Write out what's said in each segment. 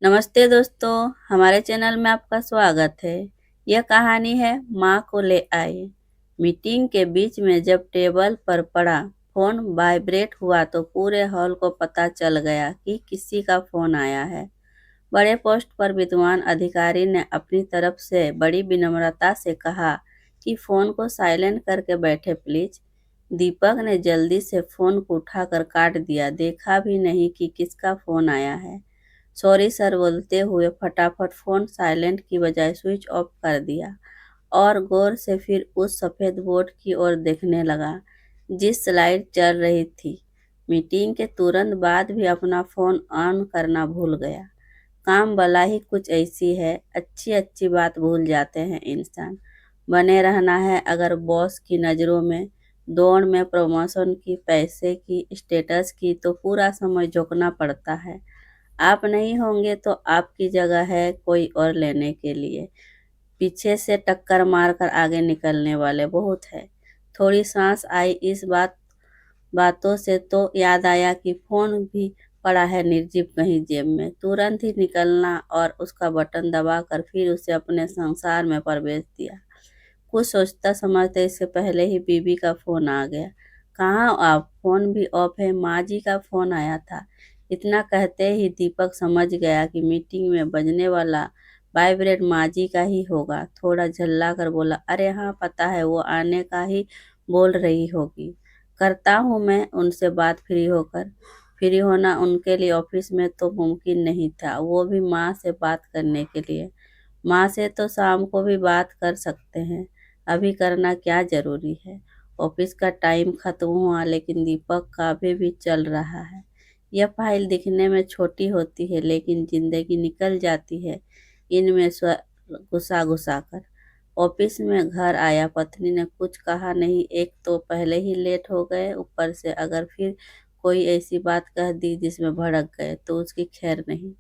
नमस्ते दोस्तों, हमारे चैनल में आपका स्वागत है। यह कहानी है माँ को ले आए। मीटिंग के बीच में जब टेबल पर पड़ा फोन वाइब्रेट हुआ तो पूरे हॉल को पता चल गया कि किसी का फोन आया है। बड़े पोस्ट पर विद्वान अधिकारी ने अपनी तरफ से बड़ी विनम्रता से कहा कि फोन को साइलेंट करके बैठे प्लीज। दीपक ने जल्दी से फोन को उठाकर काट दिया, देखा भी नहीं कि किसका फोन आया है। सॉरी सर बोलते हुए फटाफट फोन साइलेंट की बजाय स्विच ऑफ कर दिया और गौर से फिर उस सफेद बोर्ड की ओर देखने लगा जिस स्लाइड चल रही थी। मीटिंग के तुरंत बाद भी अपना फोन ऑन करना भूल गया। काम भला ही कुछ ऐसी है, अच्छी अच्छी बात भूल जाते हैं इंसान। बने रहना है अगर बॉस की नज़रों में, दौड़ में प्रमोशन की, पैसे की, स्टेटस की, तो पूरा समय झोंकना पड़ता है। आप नहीं होंगे तो आपकी जगह है कोई और लेने के लिए। पीछे से टक्कर मारकर आगे निकलने वाले बहुत है। थोड़ी सांस आई इस बातों से तो याद आया कि फोन भी पड़ा है निर्जीव कहीं जेब में। तुरंत ही निकलना और उसका बटन दबाकर फिर उसे अपने संसार में प्रवेश दिया। कुछ सोचता समझते इससे पहले ही बीबी का फोन आ गया। कहाँ आप? फोन भी ऑफ है, माँ जी का फोन आया था। इतना कहते ही दीपक समझ गया कि मीटिंग में बजने वाला वाइब्रेट माँ जी का ही होगा। थोड़ा झल्ला कर बोला, अरे हाँ पता है, वो आने का ही बोल रही होगी। करता हूँ मैं उनसे बात फ्री होकर। फ्री होना उनके लिए ऑफिस में तो मुमकिन नहीं था, वो भी माँ से बात करने के लिए। माँ से तो शाम को भी बात कर सकते हैं, अभी करना क्या जरूरी है। ऑफिस का टाइम खत्म हुआ लेकिन दीपक का अभी भी चल रहा है। यह फाइल दिखने में छोटी होती है लेकिन जिंदगी निकल जाती है इनमें घुसा घुसा कर। ऑफिस में घर आया, पत्नी ने कुछ कहा नहीं, एक तो पहले ही लेट हो गए, ऊपर से अगर फिर कोई ऐसी बात कह दी जिसमें भड़क गए तो उसकी खैर नहीं,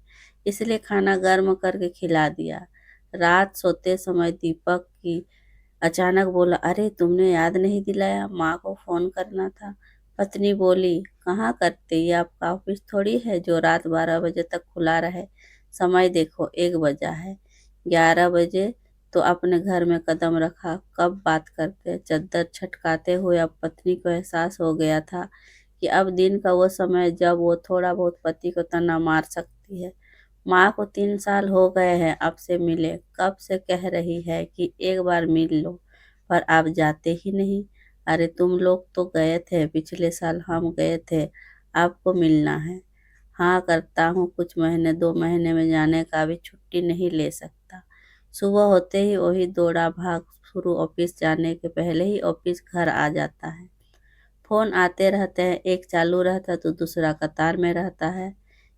इसलिए खाना गर्म करके खिला दिया। रात सोते समय दीपक की अचानक बोला, अरे तुमने याद नहीं दिलाया, माँ को फोन करना था। पत्नी बोली, कहाँ करते, ये आपका ऑफिस थोड़ी है जो रात 12 बजे तक खुला रहे। समय देखो 1 बजा है। 11 बजे तो अपने घर में कदम रखा, कब बात करते। चद्दर छटकाते हुए अब पत्नी को एहसास हो गया था कि अब दिन का वो समय जब वो थोड़ा बहुत पति को तना मार सकती है। माँ को 3 साल हो गए हैं अब से मिले, कब से कह रही है कि एक बार मिल लो, पर आप जाते ही नहीं। अरे तुम लोग तो गए थे पिछले साल, हम गए थे, आपको मिलना है। हाँ करता हूँ, कुछ महीने 2 महीने में जाने का भी छुट्टी नहीं ले सकता। सुबह होते ही वही दौड़ा भाग शुरू, ऑफिस जाने के पहले ही ऑफिस घर आ जाता है। फोन आते रहते हैं, एक चालू रहता तो दूसरा कतार में रहता है।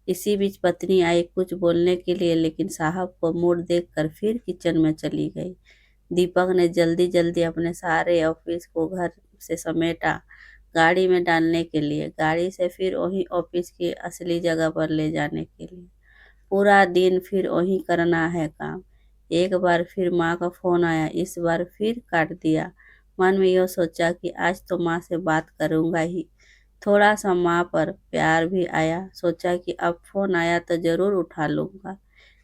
इसी बीच पत्नी आई कुछ बोलने के लिए लेकिन साहब को मूड देखकर फिर किचन में चली गई। दीपक ने जल्दी जल्दी अपने सारे ऑफिस को घर से समेटा गाड़ी में डालने के लिए, गाड़ी से फिर वही ऑफिस की असली जगह पर ले जाने के लिए। पूरा दिन फिर वही करना है काम। एक बार फिर माँ का फोन आया, इस बार फिर काट दिया। मन में यह सोचा कि आज तो माँ से बात करूंगा ही। थोड़ा सा माँ पर प्यार भी आया, सोचा कि अब फोन आया तो जरूर उठा लूंगा,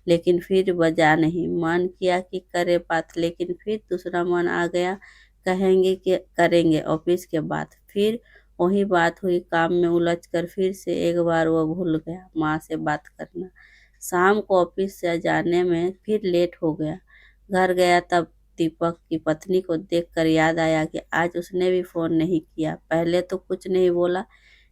लेकिन फिर बजा नहीं। मन किया कि करे बात, लेकिन फिर दूसरा मन आ गया, कहेंगे कि करेंगे ऑफिस के बाद। फिर वही बात हुई, काम में उलझकर फिर से एक बार वो भूल गया माँ से बात करना। शाम को ऑफिस से जाने में फिर लेट हो गया। घर गया तब दीपक की पत्नी को देखकर याद आया कि आज उसने भी फोन नहीं किया। पहले तो कुछ नहीं बोला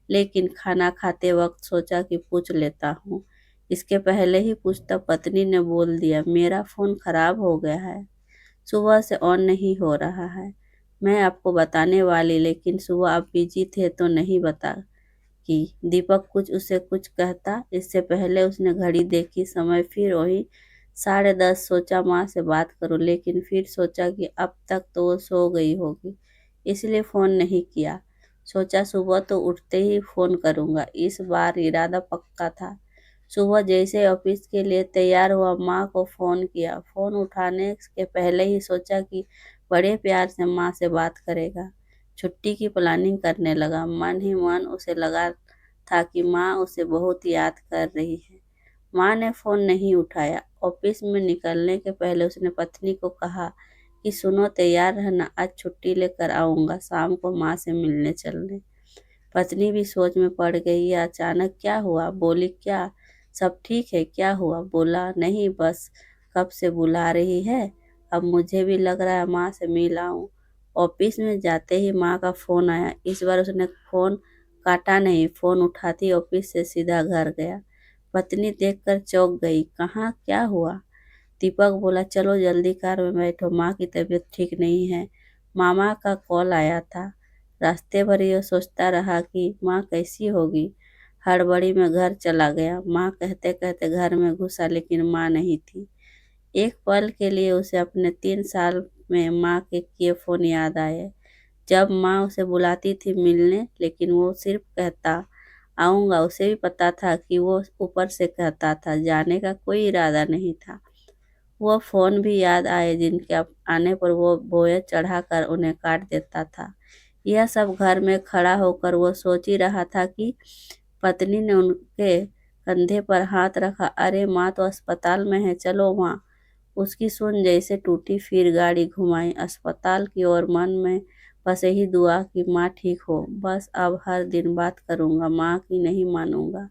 लेकिन खाना खाते वक्त सोचा कि पूछ लेता हूँ। इसके पहले ही पूछता पत्नी ने बोल दिया, मेरा फोन खराब हो गया है, सुबह से ऑन नहीं हो रहा है। मैं आपको बताने वाली लेकिन सुबह आप बिजी थे तो नहीं बता कि। दीपक कुछ उसे कुछ कहता इससे पहले उसने घड़ी देखी, समय फिर वही 10:30। सोचा माँ से बात करूं लेकिन फिर सोचा कि अब तक तो वो सो गई होगी, इसलिए फोन नहीं किया। सोचा सुबह तो उठते ही फोन करूंगा, इस बार इरादा पक्का था। सुबह जैसे ऑफिस के लिए तैयार हुआ माँ को फोन किया। फोन उठाने के पहले ही सोचा कि बड़े प्यार से माँ से बात करेगा। छुट्टी की प्लानिंग करने लगा। मन ही मन उसे लगा था कि माँ उसे बहुत याद कर रही है। माँ ने फोन नहीं उठाया। ऑफिस में निकलने के पहले उसने पत्नी को कहा कि सुनो, तैयार रहना, आज छुट्टी लेकर आऊंगा, शाम को माँ से मिलने चलने। पत्नी भी सोच में पड़ गई। ये अचानक क्या हुआ? बोली, क्या सब ठीक है? क्या हुआ? बोला, नहीं, बस कब से बुला रही है, अब मुझे भी लग रहा है माँ से मिल आऊं। ऑफिस में जाते ही माँ का फोन आया। इस बार उसने फोन काटा नहीं, फोन उठाती ऑफिस से सीधा घर गया। पत्नी देखकर चौंक गई। कहाँ, क्या हुआ? दीपक बोला, चलो जल्दी कार में बैठो, माँ की तबीयत ठीक नहीं है, मामा का कॉल आया था। रास्ते भर यह सोचता रहा कि माँ कैसी होगी। हड़बड़ी में घर चला गया। माँ कहते कहते घर में घुसा, लेकिन माँ नहीं थी। एक पल के लिए उसे अपने 3 साल में माँ के किए फोन याद आए, जब माँ उसे बुलाती थी मिलने, लेकिन वो सिर्फ कहता आऊंगा। उसे भी पता था कि वो ऊपर से कहता था, जाने का कोई इरादा नहीं था। वो फोन भी याद आए जिनके आने पर वो बोझ चढ़ाकर उन्हें काट देता था। यह सब घर में खड़ा होकर वो सोच ही रहा था कि पत्नी ने उनके कंधे पर हाथ रखा। अरे माँ तो अस्पताल में है, चलो वहाँ। उसकी सुन जैसे टूटी। फिर गाड़ी घुमाई अस्पताल की ओर। मन में बस यही दुआ कि माँ ठीक हो। बस अब हर दिन बात करूंगा, माँ की नहीं मानूंगा,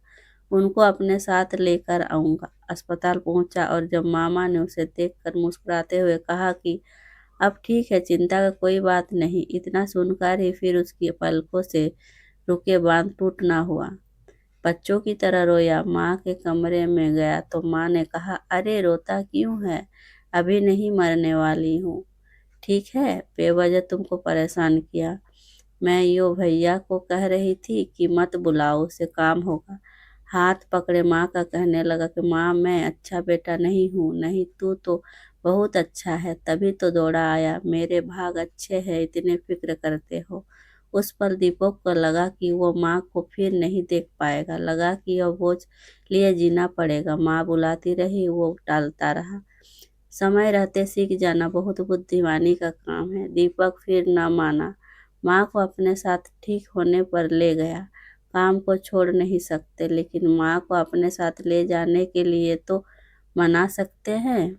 उनको अपने साथ लेकर आऊंगा। अस्पताल पहुंचा और जब मामा ने उसे देखकर मुस्कुराते हुए कहा कि अब ठीक है, चिंता का कोई बात नहीं, इतना सुनकर ही फिर उसकी पलकों से रुके बांध टूटना हुआ। बच्चों की तरह रोया। माँ के कमरे में गया तो माँ ने कहा, अरे रोता क्यों है? अभी नहीं मरने वाली हूँ, ठीक है, बेवजह तुमको परेशान किया। मैं यो भैया को कह रही थी कि मत बुलाओ, उसे काम होगा। हाथ पकड़े माँ का कहने लगा कि माँ, मैं अच्छा बेटा नहीं हूँ। नहीं, तू तो बहुत अच्छा है, तभी तो दौड़ा आया। मेरे भाग अच्छे हैं, इतने फिक्र करते हो। उस पल दीपक को लगा कि वो माँ को फिर नहीं देख पाएगा। लगा कि अब बोझ लिए जीना पड़ेगा। माँ बुलाती रही, वो टालता रहा। समय रहते सीख जाना बहुत बुद्धिमानी का काम है। दीपक फिर न माना। माँ को अपने साथ ठीक होने पर ले गया। काम को छोड़ नहीं सकते, लेकिन माँ को अपने साथ ले जाने के लिए तो मना सकते हैं।